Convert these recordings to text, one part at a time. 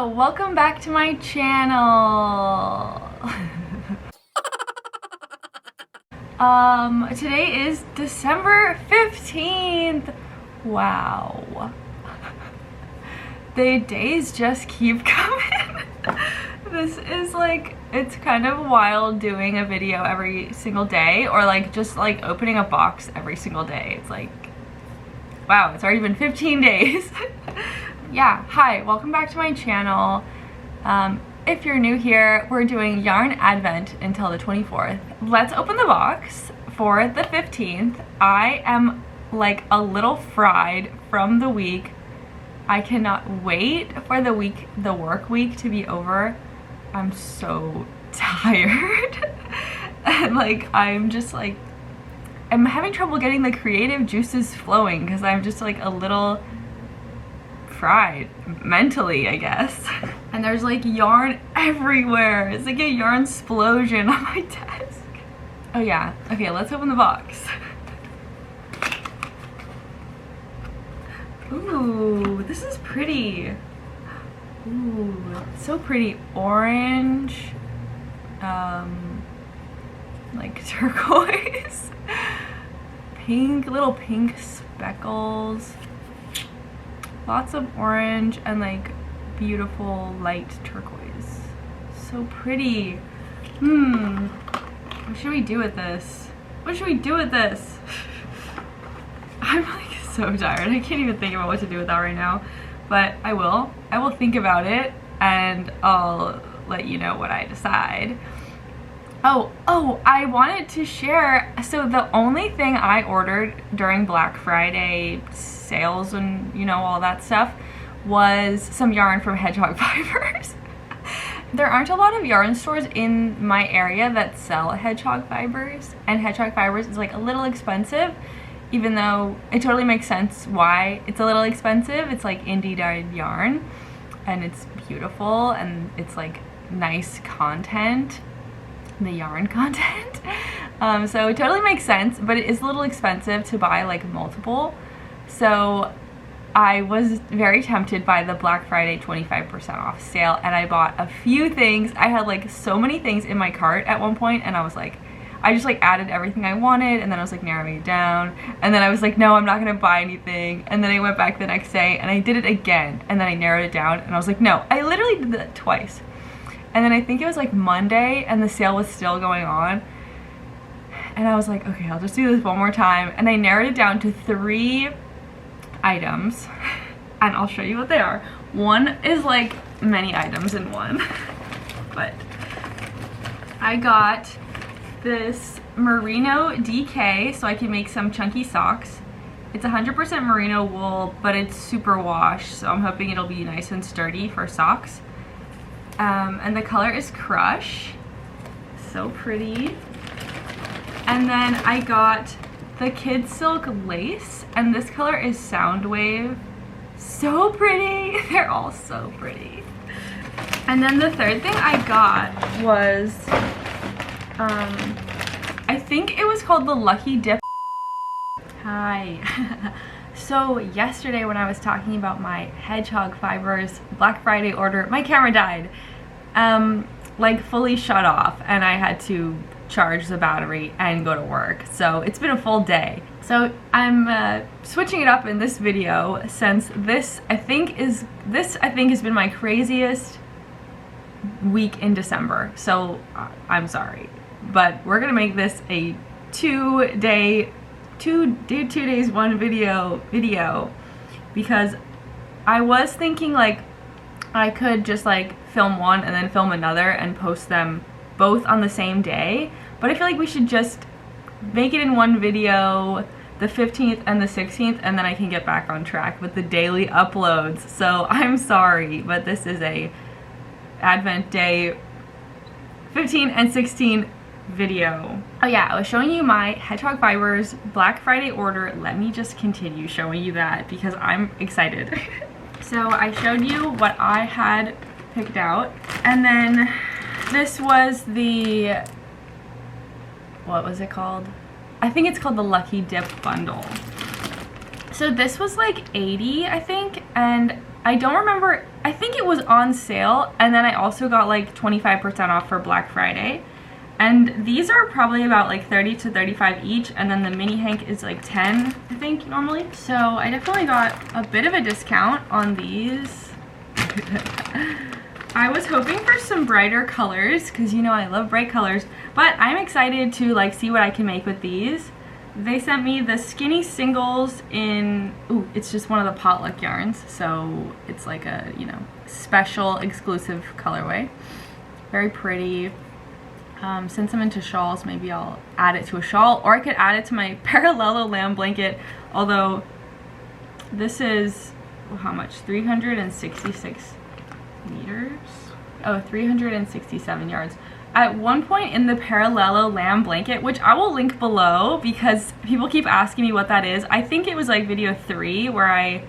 Hello, welcome back to my channel. Today is December 15th. Wow. The days just keep coming. This is like, it's kind of wild doing a video every single day, or like just like opening a box every single day. It's like, wow, it's already been 15 days. Yeah, hi, welcome back to my channel. If you're new here, we're doing Yarn Advent until the 24th. Let's open the box for the 15th. I am like a little fried from the week. I cannot wait for the work week to be over. I'm so tired. And like, I'm having trouble getting the creative juices flowing because I'm just like a little fried mentally, I guess. And there's like yarn everywhere. It's like a yarn explosion on my desk. Oh yeah, okay, let's open the box. Ooh, this is pretty. Ooh, so pretty. Orange, like turquoise, pink, little pink speckles, lots of orange, and like beautiful light turquoise. So pretty. What should we do with this? What should we do with this? I'm like so tired. I can't even think about what to do with that right now, but I will think about it and I'll let you know what I decide. Oh, I wanted to share, so the only thing I ordered during Black Friday sales and you know all that stuff was some yarn from Hedgehog Fibers. There aren't a lot of yarn stores in my area that sell Hedgehog Fibers, and Hedgehog Fibers is like a little expensive, even though it totally makes sense why it's a little expensive. It's like indie dyed yarn and it's beautiful and it's like nice content, the yarn content. So it totally makes sense, but it is a little expensive to buy like multiple. So I was very tempted by the Black Friday 25% off sale, and I bought a few things. I had like so many things in my cart at one point, and I was like, I just like added everything I wanted, and then I was like narrowing it down, and then I was like, no, I'm not gonna buy anything. And then I went back the next day and I did it again, and then I narrowed it down, and I was like, no, I literally did that twice. And then I think it was like Monday and the sale was still going on, and I was like, okay, I'll just do this one more time. And I narrowed it down to 3 items, and I'll show you what they are. One is like many items in one. But I got this merino DK so I can make some chunky socks. It's 100% merino wool, but it's super wash, so I'm hoping it'll be nice and sturdy for socks. And the color is Crush. So pretty. And then I got the Kid Silk lace, and this color is Soundwave. So pretty. They're all so pretty. And then the third thing I got was, I think it was called the Lucky Dip. Hi. So yesterday when I was talking about my Hedgehog Fibers Black Friday order, my camera died. Like fully shut off, and I had to charge the battery and go to work. So it's been a full day. So I'm switching it up in this video, since this I think has been my craziest week in December. So I'm sorry, but we're gonna make this a 2 days one video, because I was thinking like I could just like film one and then film another and post them both on the same day, but I feel like we should just make it in one video, the 15th and the 16th, and then I can get back on track with the daily uploads. So I'm sorry, but this is a Advent Day 15 and 16 video. Oh yeah, I was showing you my Hedgehog Fibers Black Friday order. Let me just continue showing you that because I'm excited. So I showed you what I had picked out, and then this was the, what was it called? I think it's called the Lucky Dip bundle. So this was like $80, I think, and I don't remember I think it was on sale, and then I also got like 25% off for Black Friday. And these are probably about like 30 to 35 each, and then the mini hank is like 10, I think, normally. So I definitely got a bit of a discount on these. I was hoping for some brighter colors, because you know I love bright colors, but I'm excited to like see what I can make with these. They sent me the skinny singles in, ooh, it's just one of the potluck yarns, so it's like a, you know, special exclusive colorway. Very pretty. Since I'm into shawls, maybe I'll add it to a shawl, or I could add it to my parallelogram blanket, although this is, well, how much? 366 meters? Oh, 367 yards. At one point in the parallelogram blanket, which I will link below because people keep asking me what that is. I think it was like video 3 where I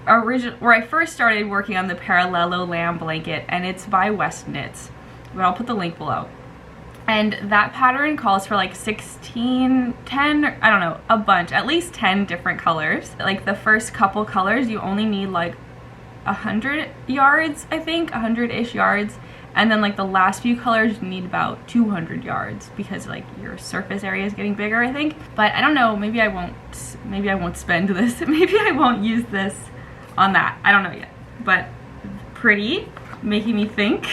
first started working on the parallelogram blanket, and it's by West Knits, but I'll put the link below. And that pattern calls for like 16, 10, I don't know, a bunch, at least 10 different colors. Like the first couple colors, you only need like 100 yards, I think, 100-ish yards. And then like the last few colors, you need about 200 yards because like your surface area is getting bigger, I think. But I don't know, maybe I won't spend this. Maybe I won't use this on that. I don't know yet, but pretty. Making me think.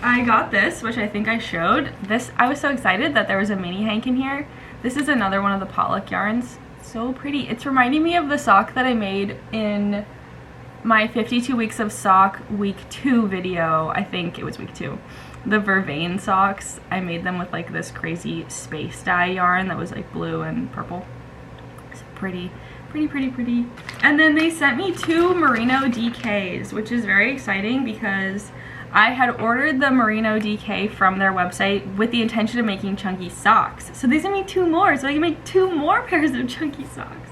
I got this, which I think I showed. This, I was so excited that there was a mini hank in here. This is another one of the potluck yarns. So pretty. It's reminding me of the sock that I made in my 52 weeks of sock week 2 video. I think it was week 2. The vervain socks. I made them with like this crazy space dye yarn that was like blue and purple. So pretty. Pretty. And then they sent me 2 merino DKs, which is very exciting because I had ordered the merino DK from their website with the intention of making chunky socks. So they sent me 2 more, so I can make 2 more pairs of chunky socks.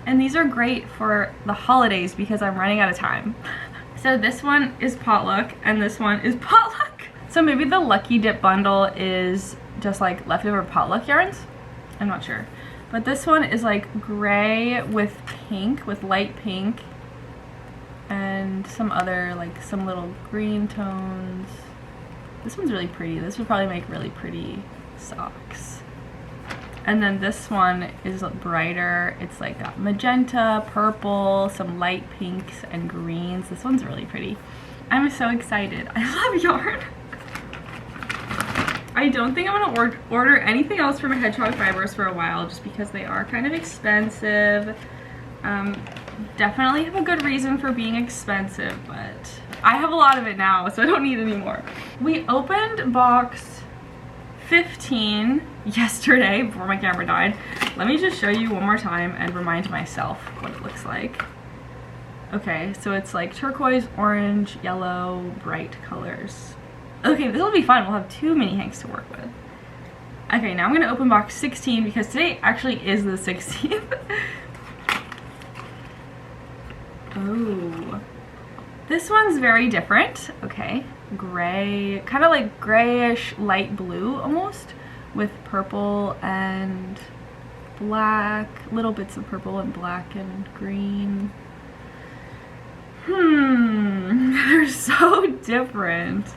And these are great for the holidays because I'm running out of time. So this one is potluck and this one is potluck. So maybe the Lucky Dip bundle is just like leftover potluck yarns? I'm not sure. But this one is like gray with pink, with light pink, and some other, like some little green tones. This one's really pretty. This would probably make really pretty socks. And then this one is brighter. It's like got magenta, purple, some light pinks and greens. This one's really pretty. I'm so excited. I love yarn. I don't think I'm gonna order anything else from Hedgehog Fibers for a while just because they are kind of expensive. Definitely have a good reason for being expensive, but I have a lot of it now, so I don't need any more. We opened box 15 yesterday before my camera died. Let me just show you one more time and remind myself what it looks like. Okay, so it's like turquoise, orange, yellow, bright colors. Okay, this will be fun. We'll have 2 mini hanks to work with. Okay, now I'm gonna open box 16 because today actually is the 16th. Oh, this one's very different. Okay, gray, kind of like grayish light blue almost, with purple and black, little bits of purple and black and green. They're so different.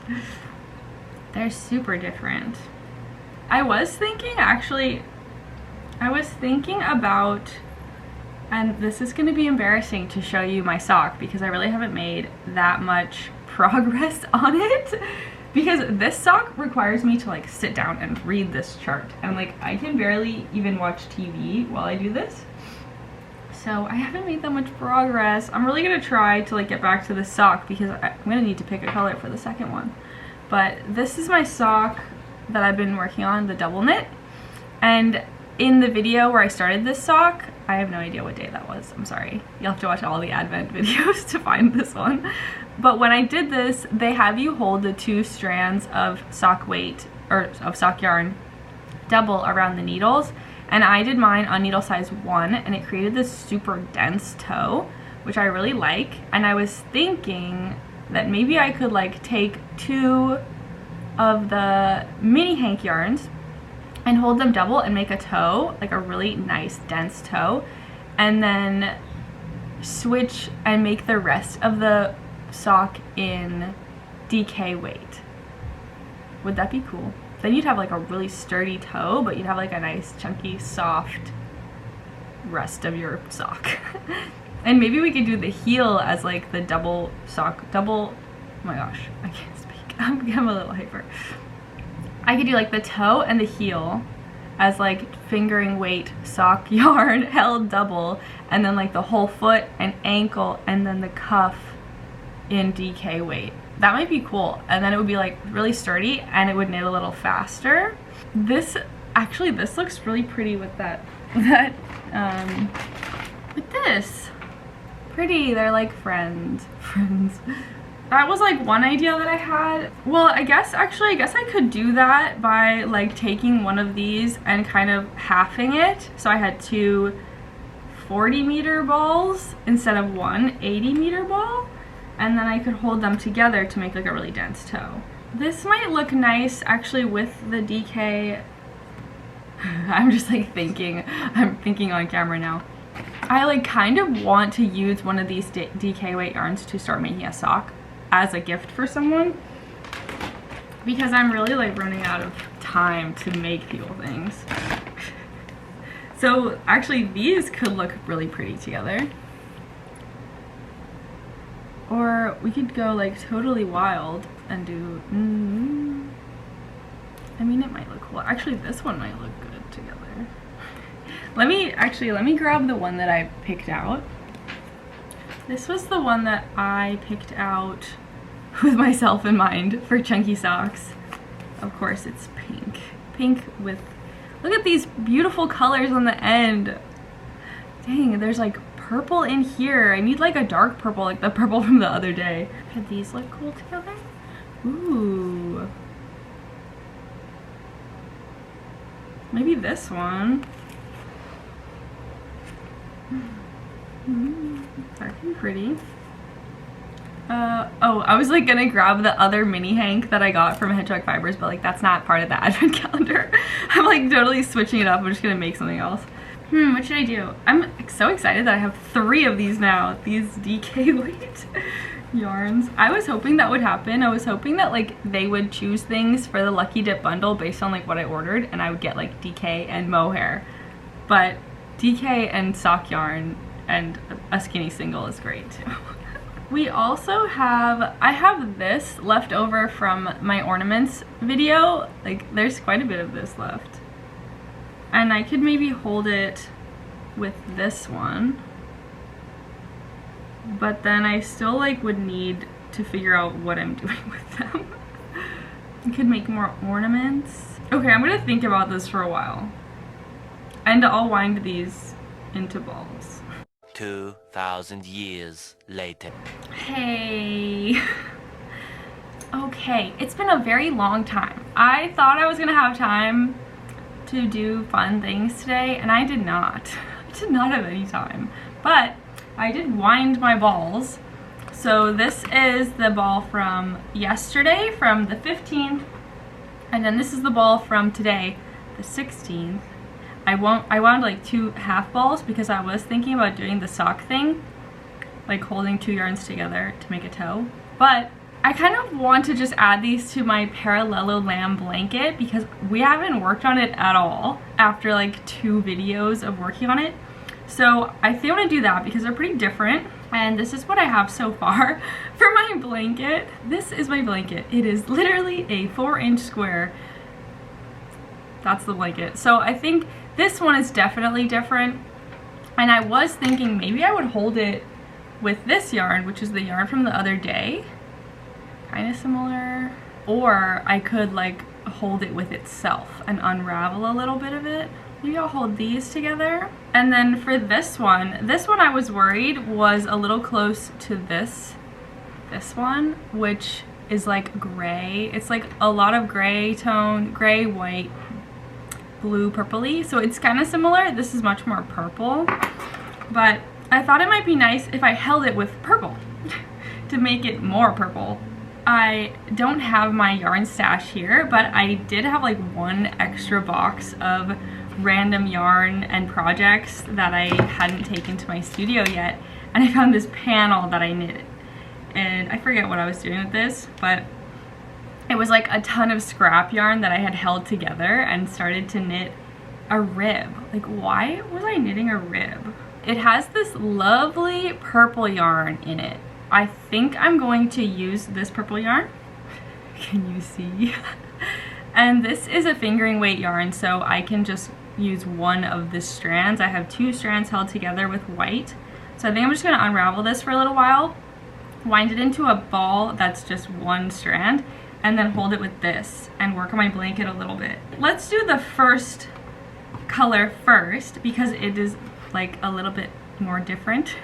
They're super different. I was thinking about, and this is going to be embarrassing to show you my sock because I really haven't made that much progress on it, because this sock requires me to like sit down and read this chart, and like I can barely even watch TV while I do this. So I haven't made that much progress. I'm really going to try to like get back to this sock because I'm going to need to pick a color for the second one. But this is my sock that I've been working on, the double knit. And in the video where I started this sock, I have no idea what day that was. I'm sorry. You'll have to watch all the Advent videos to find this one. But when I did this, they have you hold the 2 strands of sock weight, or of sock yarn, double around the needles. And I did mine on needle size 1, and it created this super dense toe, which I really like. And I was thinking that maybe I could like take 2 of the mini hank yarns and hold them double and make a toe, like a really nice dense toe, and then switch and make the rest of the sock in DK weight. Would that be cool? Then you'd have like a really sturdy toe, but you'd have like a nice chunky soft rest of your sock. And maybe we could do the heel as like the double sock, oh my gosh, I can't speak. I'm a little hyper. I could do like the toe and the heel as like fingering weight sock yarn held double, and then like the whole foot and ankle and then the cuff in DK weight. That might be cool, and then it would be like really sturdy and it would knit a little faster. This looks really pretty with with this. Pretty, they're like friends. That was like one idea that I had. Well, I guess I could do that by like taking one of these and kind of halving it. So I had two 40-meter balls instead of one 80-meter ball. And then I could hold them together to make like a really dense toe. This might look nice actually with the DK. I'm just like thinking on camera now. I like kind of want to use one of these DK weight yarns to start making a sock as a gift for someone, because I'm really like running out of time to make people things. So actually these could look really pretty together. Or we could go like totally wild and do, I mean, it might look cool. Actually, this one might look good together. Let me grab the one that I picked out. This was the one that I picked out with myself in mind for chunky socks. Of course, it's pink. Pink with, look at these beautiful colors on the end. Dang, there's like purple in here. I need like a dark purple, like the purple from the other day. Could these look cool together? Ooh. Maybe this one. That'd be pretty. Oh, I was like gonna grab the other mini hank that I got from Hedgehog Fibers, but like that's not part of the advent calendar. I'm like totally switching it up. I'm just gonna make something else. What should I do? I'm so excited that I have 3 of these now, these DK weight yarns. I was hoping that would happen. I was hoping that like they would choose things for the Lucky Dip bundle based on like what I ordered, and I would get like DK and mohair. But DK and sock yarn and a skinny single is great too. We also have, I have this left over from my ornaments video. Like there's quite a bit of this left. And I could maybe hold it with this one. But then I still like would need to figure out what I'm doing with them. I could make more ornaments. Okay, I'm gonna think about this for a while. And I'll wind these into balls. 2,000 years later. Hey. Okay, it's been a very long time. I thought I was gonna have time to do fun things today, and I did not. I did not have any time. But I did wind my balls. So this is the ball from yesterday, from the 15th, and then this is the ball from today, the 16th. I wound like 2 half balls because I was thinking about doing the sock thing, like holding 2 yarns together to make a toe. But I kind of want to just add these to my parallelogram blanket because we haven't worked on it at all after like 2 videos of working on it. So I think I'm gonna do that because they're pretty different. And this is what I have so far for my blanket. This is my blanket. It is literally a 4-inch square. That's the blanket. So I think this one is definitely different. And I was thinking maybe I would hold it with this yarn, which is the yarn from the other day. Kind of similar. Or I could like hold it with itself and unravel a little bit of it. Maybe I'll hold these together. And then for this one I was worried was a little close to this one, which is like gray. It's like a lot of gray tone, gray, white, blue, purpley. So it's kind of similar. This is much more purple. But I thought it might be nice if I held it with purple to make it more purple. I don't have my yarn stash here, but I did have like 1 extra box of random yarn and projects that I hadn't taken to my studio yet, and I found this panel that I knitted. and I forget what I was doing with this, but it was like a ton of scrap yarn that I had held together and started to knit a rib. Like, why was I knitting a rib? It has this lovely purple yarn in it. I think I'm going to use this purple yarn. Can you see? And this is a fingering weight yarn, so I can just use one of the strands. I have 2 strands held together with white. So I think I'm just gonna unravel this for a little while, wind it into a ball that's just 1 strand, and then hold it with this and work on my blanket a little bit. Let's do the first color first because it is like a little bit more different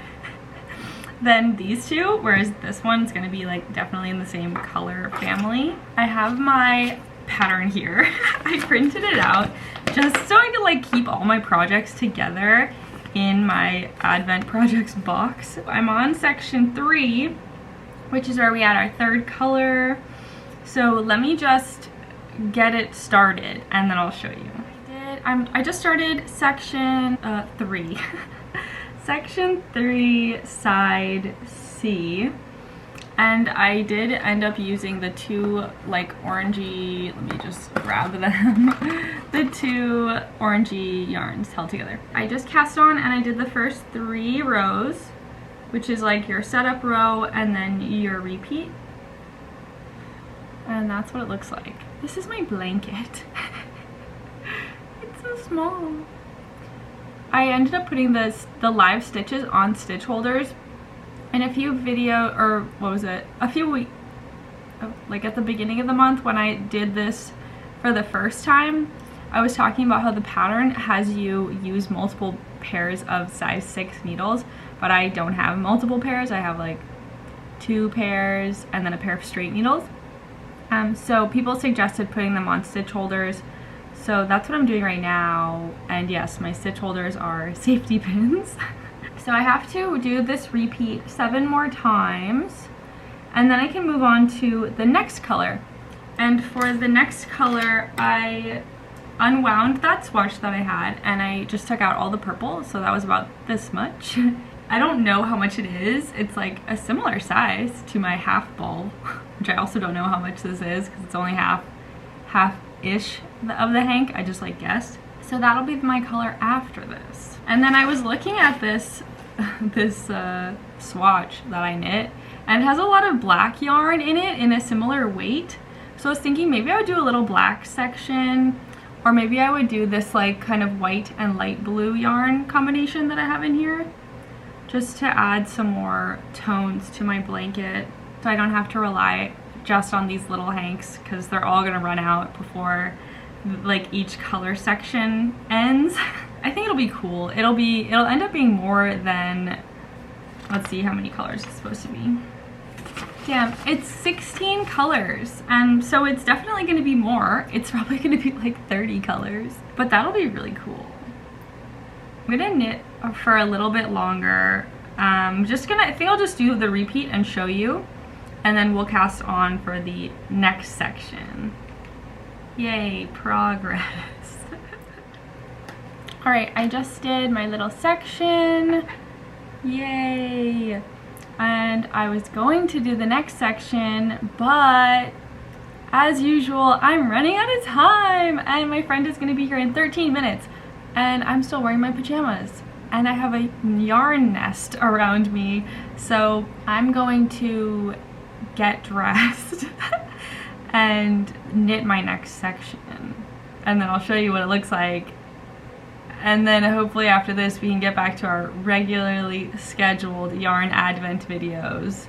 than these 2, whereas this one's gonna be like definitely in the same color family. I have my pattern here. I printed it out just so I could like keep all my projects together in my Advent projects box. I'm on section 3, which is where we add our 3rd color. So let me just get it started and then I'll show you. I just started section 3. Section 3, side C. And I did end up using the 2 like orangey, let me just grab them, the 2 orangey yarns held together. I just cast on and I did the first 3 rows, which is like your setup row and then your repeat. And that's what it looks like. This is my blanket. It's so small. I ended up putting the live stitches on stitch holders in a few like at the beginning of the month when I did this for the first time. I was talking about how the pattern has you use multiple pairs of size 6 needles, but I don't have multiple pairs. I have like 2 pairs and then a pair of straight needles. So people suggested putting them on stitch holders. So that's what I'm doing right now. And yes, my stitch holders are safety pins. So I have to do this repeat 7 more times and then I can move on to the next color. And for the next color, I unwound that swatch that I had and I just took out all the purple. So that was about this much. I don't know how much it is. It's like a similar size to my half ball, which I also don't know how much this is because it's only half-ish of the hank. I just like guessed. So that'll be my color after this. And then I was looking at this swatch that I knit, and it has a lot of black yarn in it in a similar weight. So I was thinking maybe I would do a little black section, or maybe I would do this like kind of white and light blue yarn combination that I have in here, just to add some more tones to my blanket so I don't have to rely just on these little hanks because they're all gonna run out before like each color section ends. I think it'll be cool. It'll end up being more than, let's see how many colors it's supposed to be. Damn, it's 16 colors, and so it's definitely gonna be more. It's probably gonna be like 30 colors, but that'll be really cool. I'm gonna knit for a little bit longer. I think I'll just do the repeat and show you, and then we'll cast on for the next section. Yay, progress. All right, I just did my little section. Yay. And I was going to do the next section, but as usual, I'm running out of time and my friend is gonna be here in 13 minutes and I'm still wearing my pajamas and I have a yarn nest around me. So I'm going to get dressed and knit my next section. And then I'll show you what it looks like. And then hopefully after this we can get back to our regularly scheduled yarn advent videos.